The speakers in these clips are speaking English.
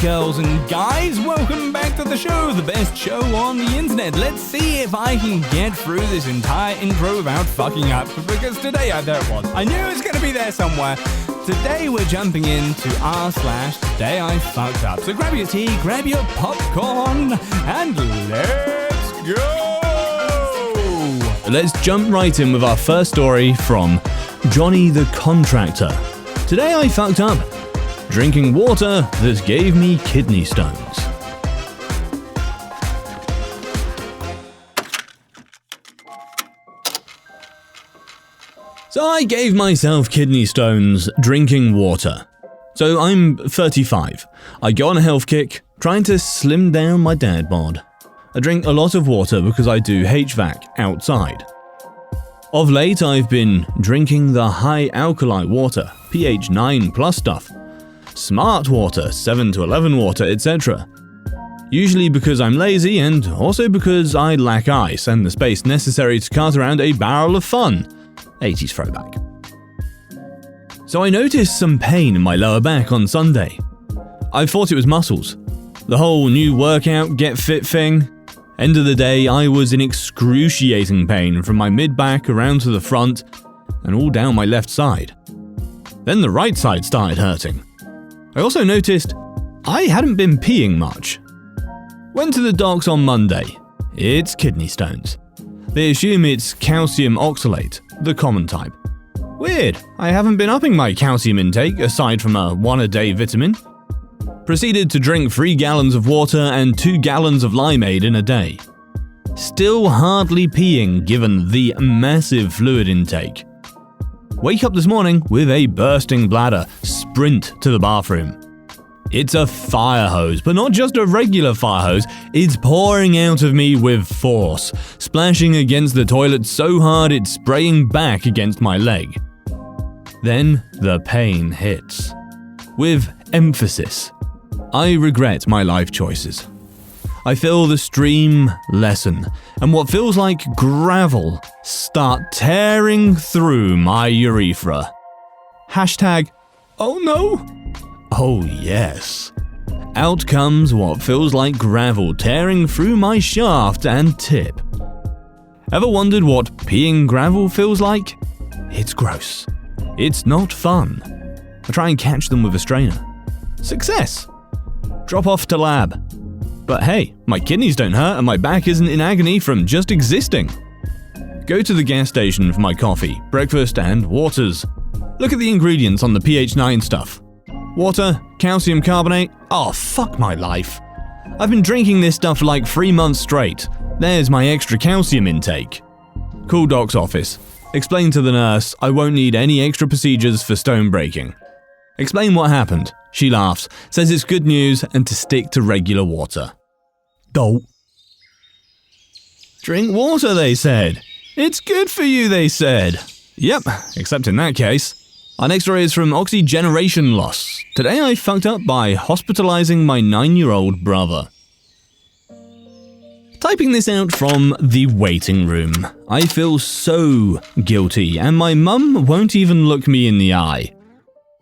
girls and guys, welcome back to the show, the best show on the internet. Let's see if I can get through this entire intro without fucking up, because today I knew it was going to be there somewhere. Today we're jumping into r/Today I Fucked Up. So grab your tea, grab your popcorn, and let's go! Let's jump right in with our first story from Johnny the Contractor. Today I fucked up. Drinking water that gave me kidney stones. So I gave myself kidney stones drinking water. So I'm 35. I go on a health kick, trying to slim down my dad bod. I drink a lot of water because I do HVAC outside. Of late I've been drinking the high alkali water, pH 9 plus stuff. Smart water, 7 to 11 water, etc. Usually because I'm lazy and also because I lack ice and the space necessary to cart around a barrel of fun. 80s throwback. So I noticed some pain in my lower back on Sunday. I thought it was muscles. The whole new workout get fit thing. End of the day, I was in excruciating pain from my mid-back around to the front and all down my left side. Then the right side started hurting. I also noticed I hadn't been peeing much. Went to the docs on Monday. It's kidney stones. They assume it's calcium oxalate, the common type. Weird, I haven't been upping my calcium intake aside from a 1-a-day vitamin. Proceeded to drink 3 gallons of water and 2 gallons of limeade in a day. Still hardly peeing given the massive fluid intake. Wake up this morning with a bursting bladder, sprint to the bathroom. It's a fire hose, but not just a regular fire hose, it's pouring out of me with force, splashing against the toilet so hard it's spraying back against my leg. Then the pain hits. With emphasis. I regret my life choices. I feel the stream lessen, and what feels like gravel start tearing through my urethra. Hashtag, oh no? Oh yes. Out comes what feels like gravel tearing through my shaft and tip. Ever wondered what peeing gravel feels like? It's gross. It's not fun. I try and catch them with a strainer. Success! Drop off to lab. But hey, my kidneys don't hurt and my back isn't in agony from just existing. Go to the gas station for my coffee, breakfast and waters. Look at the ingredients on the pH 9 stuff. Water, calcium carbonate, oh fuck my life. I've been drinking this stuff for like 3 months straight. There's my extra calcium intake. Call doc's office. Explain to the nurse I won't need any extra procedures for stone breaking. Explain what happened. She laughs, says it's good news and to stick to regular water. Dope. Drink water, they said. It's good for you, they said. Yep, except in that case. Our next story is from oxygeneration loss. Today I fucked up by hospitalizing my 9-year-old brother. Typing this out from the waiting room. I feel so guilty and my mum won't even look me in the eye.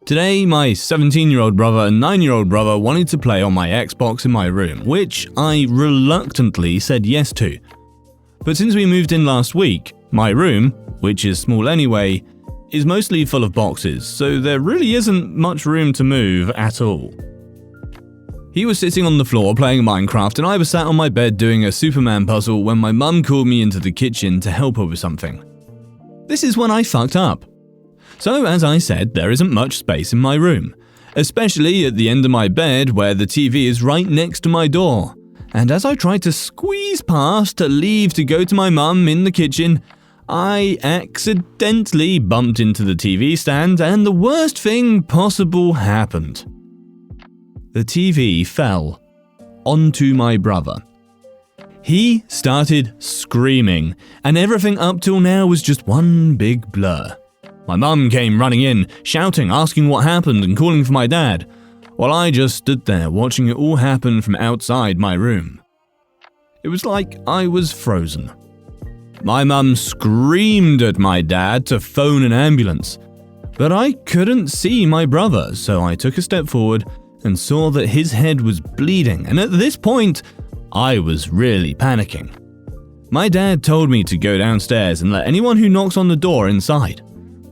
Today, my 17-year-old brother and 9-year-old brother wanted to play on my Xbox in my room, which I reluctantly said yes to. But since we moved in last week, my room, which is small anyway, is mostly full of boxes, so there really isn't much room to move at all. He was sitting on the floor playing Minecraft and I was sat on my bed doing a Superman puzzle when my mum called me into the kitchen to help her with something. This is when I fucked up. So, as I said, there isn't much space in my room, especially at the end of my bed where the TV is right next to my door. And as I tried to squeeze past to leave to go to my mum in the kitchen, I accidentally bumped into the TV stand and the worst thing possible happened. The TV fell onto my brother. He started screaming, and everything up till now was just one big blur. My mum came running in, shouting, asking what happened and calling for my dad, while I just stood there watching it all happen from outside my room. It was like I was frozen. My mum screamed at my dad to phone an ambulance, but I couldn't see my brother, so I took a step forward and saw that his head was bleeding, and at this point, I was really panicking. My dad told me to go downstairs and let anyone who knocks on the door inside,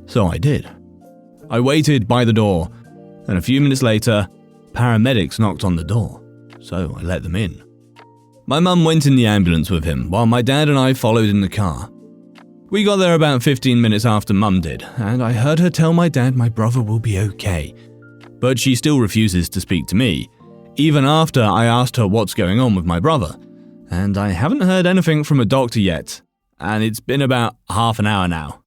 so I did. I waited by the door, and a few minutes later, paramedics knocked on the door, so I let them in. My mum went in the ambulance with him, while my dad and I followed in the car. We got there about 15 minutes after Mum did, and I heard her tell my dad my brother will be okay. But she still refuses to speak to me, even after I asked her what's going on with my brother. And I haven't heard anything from a doctor yet, and it's been about half an hour now.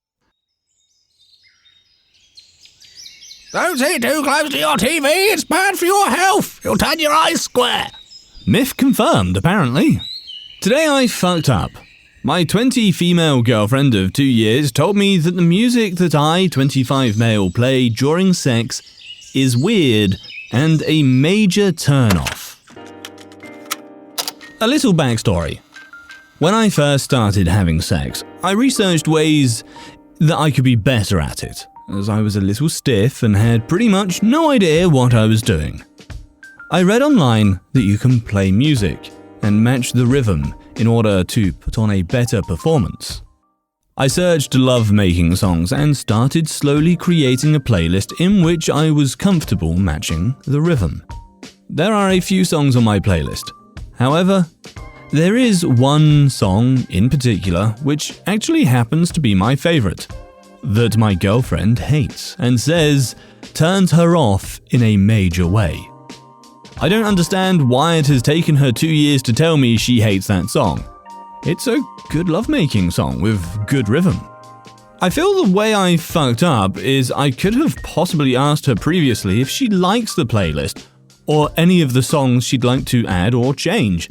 Don't sit too close to your TV, it's bad for your health. You'll turn your eyes square. Myth confirmed, apparently. Today I fucked up. My 20 female girlfriend of 2 years told me that the music that I, 25 male, play during sex is weird and a major turn-off. A little backstory. When I first started having sex, I researched ways that I could be better at it, as I was a little stiff and had pretty much no idea what I was doing. I read online that you can play music and match the rhythm in order to put on a better performance. I searched love-making songs and started slowly creating a playlist in which I was comfortable matching the rhythm. There are a few songs on my playlist. However, there is one song in particular which actually happens to be my favorite, that my girlfriend hates and says turns her off in a major way. I don't understand why it has taken her 2 years to tell me she hates that song. It's a good lovemaking song with good rhythm. I feel the way I fucked up is I could have possibly asked her previously if she likes the playlist or any of the songs she'd like to add or change.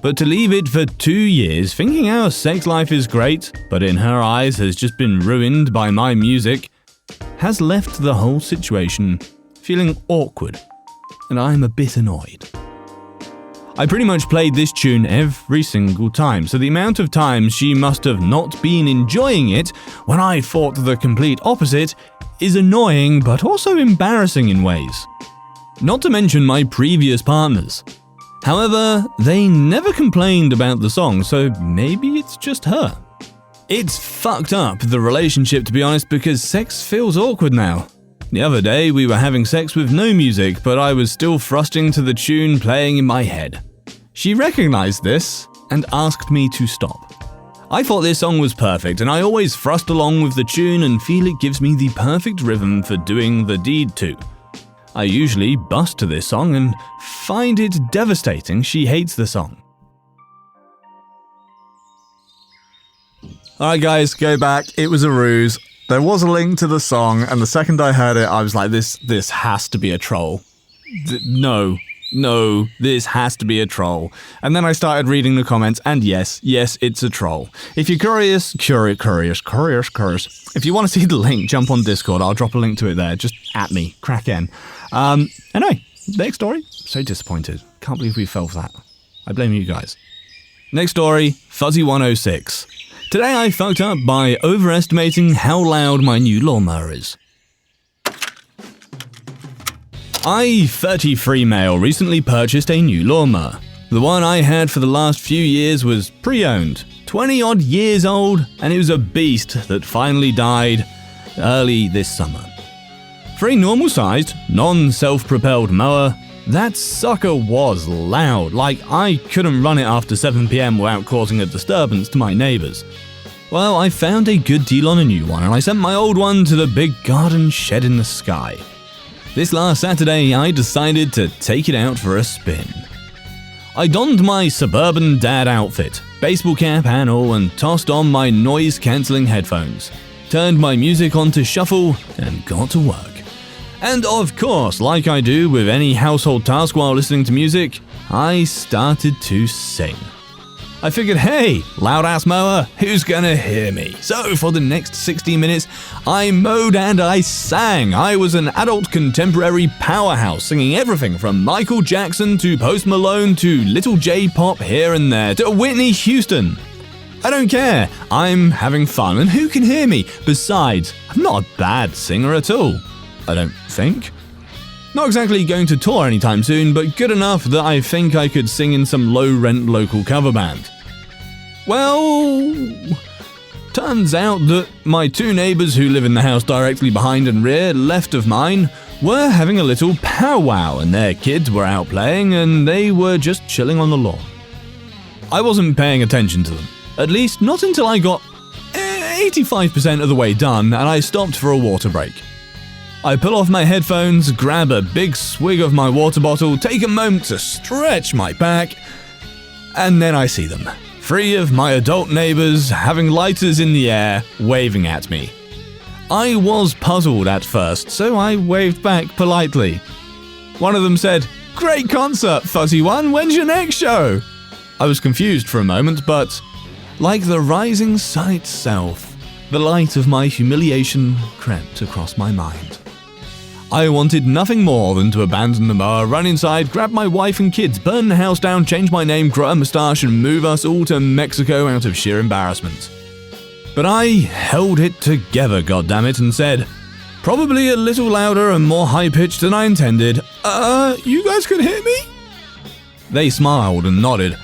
But to leave it for 2 years thinking our sex life is great, but in her eyes has just been ruined by my music, has left the whole situation feeling awkward. And I'm a bit annoyed. I pretty much played this tune every single time, so the amount of times she must have not been enjoying it when I thought the complete opposite is annoying but also embarrassing in ways. Not to mention my previous partners. However, they never complained about the song, so maybe it's just her. It's fucked up, the relationship, to be honest, because sex feels awkward now. The other day, we were having sex with no music, but I was still thrusting to the tune playing in my head. She recognized this and asked me to stop. I thought this song was perfect, and I always thrust along with the tune and feel it gives me the perfect rhythm for doing the deed to. I usually bust to this song and find it devastating she hates the song. Alright guys, go back, it was a ruse. There was a link to the song, and the second I heard it, I was like, this has to be a troll. No, this has to be a troll. And then I started reading the comments, and yes, it's a troll. If you're curious. If you want to see the link, jump on Discord. I'll drop a link to it there. Just at me, Kraken. Anyway, next story. So disappointed. Can't believe we fell for that. I blame you guys. Next story, Fuzzy106. Today I fucked up by overestimating how loud my new lawnmower is. I, 33 male, recently purchased a new lawnmower. The one I had for the last few years was pre-owned, 20 odd years old, and it was a beast that finally died early this summer. For a normal-sized, non-self-propelled mower, that sucker was loud, like I couldn't run it after 7 PM without causing a disturbance to my neighbors. Well, I found a good deal on a new one, and I sent my old one to the big garden shed in the sky. This last Saturday, I decided to take it out for a spin. I donned my suburban dad outfit, baseball cap and all, and tossed on my noise-cancelling headphones, turned my music on to shuffle, and got to work. And of course, like I do with any household task while listening to music, I started to sing. I figured, hey, loud-ass mower, who's gonna hear me? So for the next 60 minutes, I mowed and I sang. I was an adult contemporary powerhouse, singing everything from Michael Jackson to Post Malone to Little J-pop here and there to Whitney Houston. I don't care, I'm having fun, and who can hear me? Besides, I'm not a bad singer at all. I don't think. Not exactly going to tour anytime soon, but good enough that I think I could sing in some low-rent local cover band. Well, turns out that my two neighbours who live in the house directly behind and rear left of mine were having a little powwow, and their kids were out playing and they were just chilling on the lawn. I wasn't paying attention to them, at least not until I got 85% of the way done and I stopped for a water break. I pull off my headphones, grab a big swig of my water bottle, take a moment to stretch my back, and then I see them, 3 of my adult neighbours having lighters in the air, waving at me. I was puzzled at first, so I waved back politely. One of them said, "Great concert, Fuzzy One, when's your next show?" I was confused for a moment, but like the rising sun itself, the light of my humiliation crept across my mind. I wanted nothing more than to abandon the mower, run inside, grab my wife and kids, burn the house down, change my name, grow a moustache, and move us all to Mexico out of sheer embarrassment. But I held it together, goddammit, and said, probably a little louder and more high-pitched than I intended, you guys can hear me? They smiled and nodded.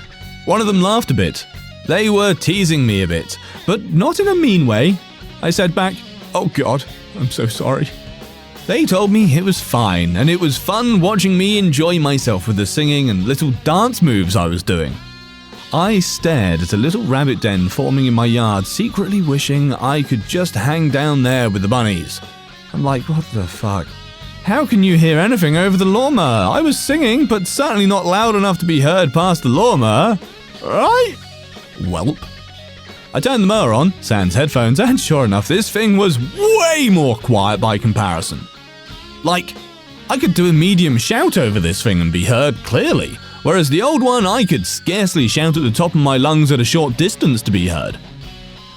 One of them laughed a bit. They were teasing me a bit, but not in a mean way. I said back, "Oh God, I'm so sorry." They told me it was fine, and it was fun watching me enjoy myself with the singing and little dance moves I was doing. I stared at a little rabbit den forming in my yard, secretly wishing I could just hang down there with the bunnies. I'm like, what the fuck? How can you hear anything over the lawnmower? I was singing, but certainly not loud enough to be heard past the lawnmower. Right? Welp. I turned the mower on, sans headphones, and sure enough, this thing was way more quiet by comparison. Like, I could do a medium shout over this thing and be heard clearly, whereas the old one I could scarcely shout at the top of my lungs at a short distance to be heard.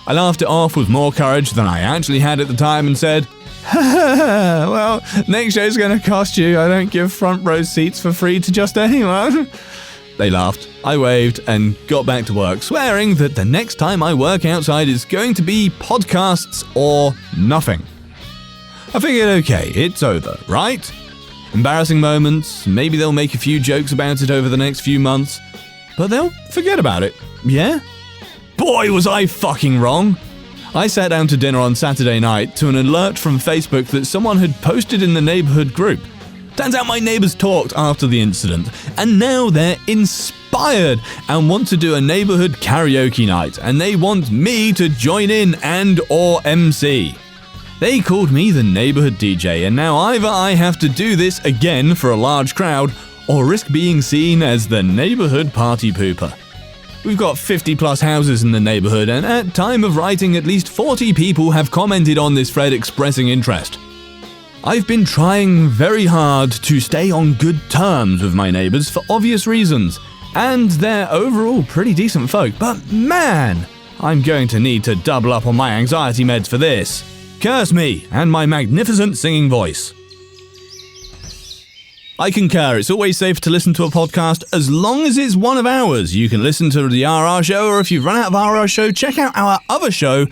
I laughed it off with more courage than I actually had at the time and said, well, next show's gonna cost you. I don't give front row seats for free to just anyone. They laughed, I waved, and got back to work, swearing that the next time I work outside is going to be podcasts or nothing. I figured, okay, it's over, right? Embarrassing moments, maybe they'll make a few jokes about it over the next few months, but they'll forget about it, yeah? Boy, was I fucking wrong! I sat down to dinner on Saturday night to an alert from Facebook that someone had posted in the neighborhood group. Turns out my neighbors talked after the incident, and now they're inspired and want to do a neighborhood karaoke night, and they want me to join in and or MC. They called me the neighborhood DJ, and now either I have to do this again for a large crowd, or risk being seen as the neighborhood party pooper. We've got 50 plus houses in the neighborhood, and at time of writing at least 40 people have commented on this thread expressing interest. I've been trying very hard to stay on good terms with my neighbors for obvious reasons, and they're overall pretty decent folk, but man, I'm going to need to double up on my anxiety meds for this. Curse me and my magnificent singing voice. I concur, it's always safe to listen to a podcast as long as it's one of ours. You can listen to the RR show, or if you've run out of RR show, check out our other show,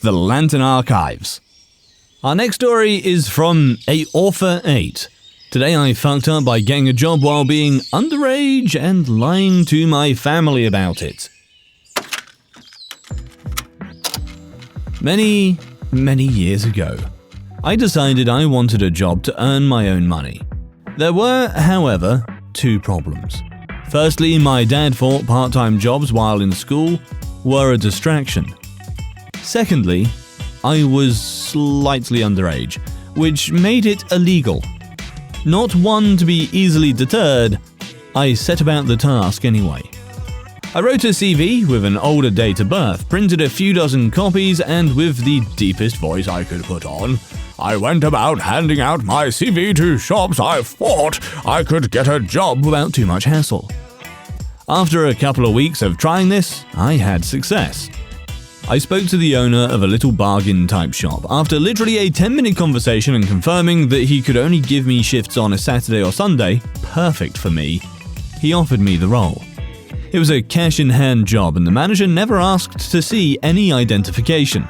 The Lantern Archives. Our next story is from a author 8. Today I fucked up by getting a job while being underage and lying to my family about it. Many years ago, I decided I wanted a job to earn my own money. There were, however, 2 problems. Firstly, my dad thought part-time jobs while in school were a distraction. Secondly, I was slightly underage, which made it illegal. Not one to be easily deterred, I set about the task anyway. I wrote a CV with an older date of birth, printed a few dozen copies, and with the deepest voice I could put on, I went about handing out my CV to shops I thought I could get a job without too much hassle. After a couple of weeks of trying this, I had success. I spoke to the owner of a little bargain-type shop. After literally a 10-minute conversation and confirming that he could only give me shifts on a Saturday or Sunday, perfect for me, he offered me the role. It was a cash-in-hand job, and the manager never asked to see any identification.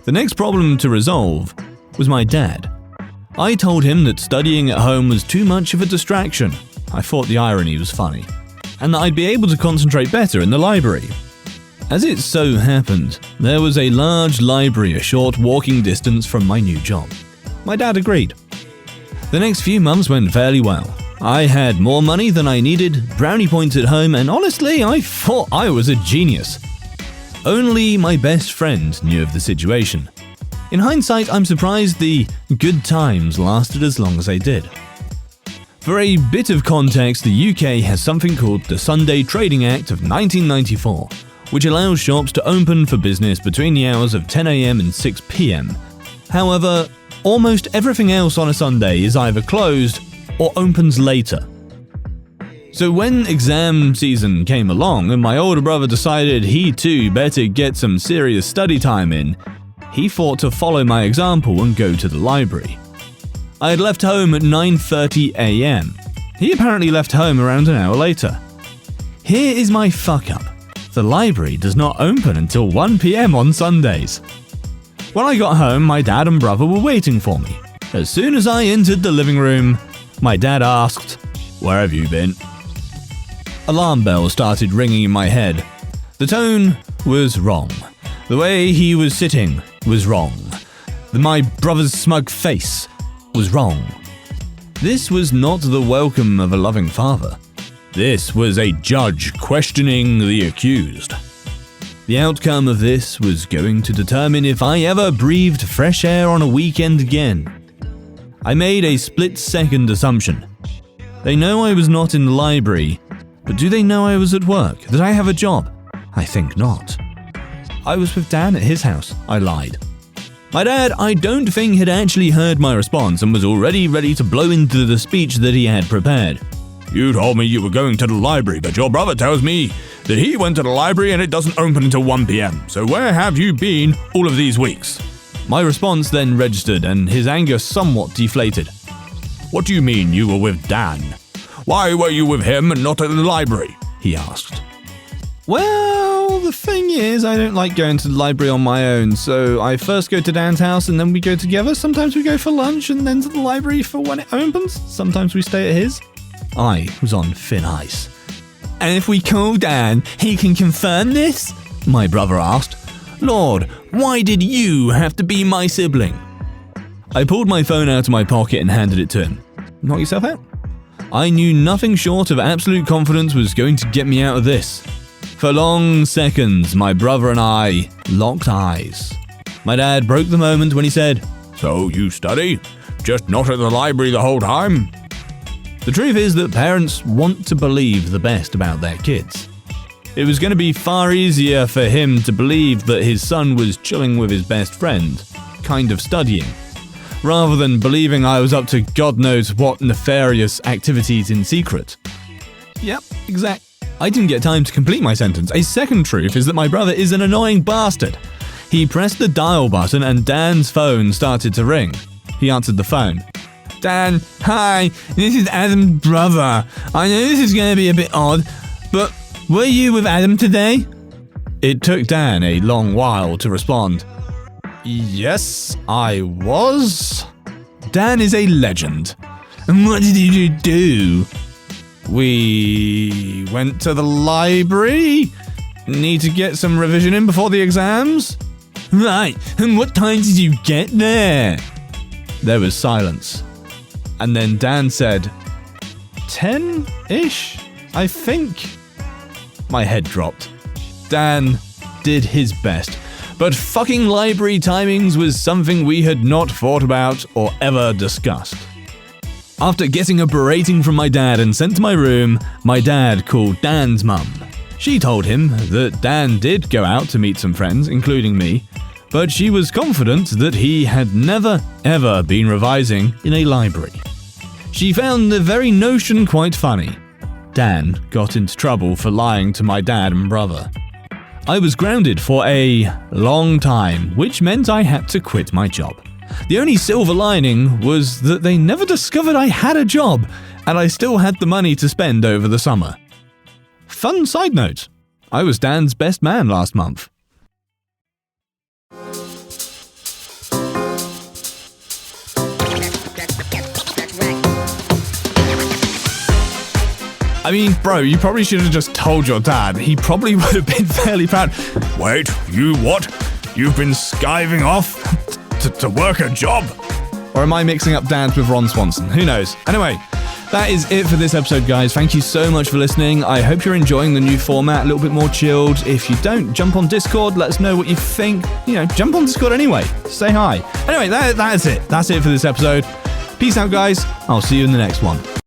The next problem to resolve was my dad. I told him that studying at home was too much of a distraction. I thought the irony was funny, and that I'd be able to concentrate better in the library. As it so happened, there was a large library a short walking distance from my new job. My dad agreed. The next few months went fairly well. I had more money than I needed, brownie points at home, and honestly, I thought I was a genius. Only my best friend knew of the situation. In hindsight, I'm surprised the good times lasted as long as they did. For a bit of context, the UK has something called the Sunday Trading Act of 1994, which allows shops to open for business between the hours of 10 a.m. and 6 p.m. However, almost everything else on a Sunday is either closed or opens later. So when exam season came along and my older brother decided he too better get some serious study time in, he thought to follow my example and go to the library. I had left home at 9:30 a.m. He apparently left home around an hour later. Here is my fuck up. The library does not open until 1 p.m. on Sundays. When I got home, my dad and brother were waiting for me. As soon as I entered the living room, my dad asked, "Where have you been?" Alarm bells started ringing in my head. The tone was wrong. The way he was sitting was wrong. My brother's smug face was wrong. This was not the welcome of a loving father. This was a judge questioning the accused. The outcome of this was going to determine if I ever breathed fresh air on a weekend again. I made a split-second assumption. They know I was not in the library, but do they know I was at work? That I have a job? I think not. I was with Dan at his house. I lied. My dad, I don't think, had actually heard my response and was already ready to blow into the speech that he had prepared. "You told me you were going to the library, but your brother tells me that he went to the library and it doesn't open until 1 p.m. So where have you been all of these weeks?" My response then registered and his anger somewhat deflated. "What do you mean you were with Dan? Why were you with him and not at the library?" he asked. Well, the thing is, I don't like going to the library on my own, so I first go to Dan's house and then we go together. Sometimes we go for lunch and then to the library for when it opens. Sometimes we stay at his. I was on thin ice. "And if we call Dan, he can confirm this?" my brother asked. "Lord, why did you have to be my sibling?" I pulled my phone out of my pocket and handed it to him. "Knock yourself out." I knew nothing short of absolute confidence was going to get me out of this. For long seconds, my brother and I locked eyes. My dad broke the moment when he said, "So you study? Just not at the library the whole time?" The truth is that parents want to believe the best about their kids. It was going to be far easier for him to believe that his son was chilling with his best friend, kind of studying, rather than believing I was up to God knows what nefarious activities in secret. Yep, exact. I didn't get time to complete my sentence. A second truth is that my brother is an annoying bastard. He pressed the dial button and Dan's phone started to ring. He answered the phone. "Dan, hi, this is Adam's brother. I know this is going to be a bit odd, but were you with Adam today?" It took Dan a long while to respond. "Yes, I was." Dan is a legend. "And what did you do?" "We went to the library. Need to get some revision in before the exams." "Right, and what time did you get there?" There was silence. And then Dan said, 10-ish, I think. My head dropped. Dan did his best, but fucking library timings was something we had not thought about or ever discussed. After getting a berating from my dad and sent to my room, my dad called Dan's mum. She told him that Dan did go out to meet some friends, including me, but she was confident that he had never ever been revising in a library. She found the very notion quite funny. Dan got into trouble for lying to my dad and brother. I was grounded for a long time, which meant I had to quit my job. The only silver lining was that they never discovered I had a job, and I still had the money to spend over the summer. Fun side note, I was Dan's best man last month. I mean, bro, you probably should have just told your dad. He probably would have been fairly proud. Wait, you what? You've been skiving off to work a job? Or am I mixing up dads with Ron Swanson? Who knows? Anyway, that is it for this episode, guys. Thank you so much for listening. I hope you're enjoying the new format, a little bit more chilled. If you don't, jump on Discord, let us know what you think. You know, jump on Discord anyway. Say hi. Anyway, that is it. That's it for this episode. Peace out, guys. I'll see you in the next one.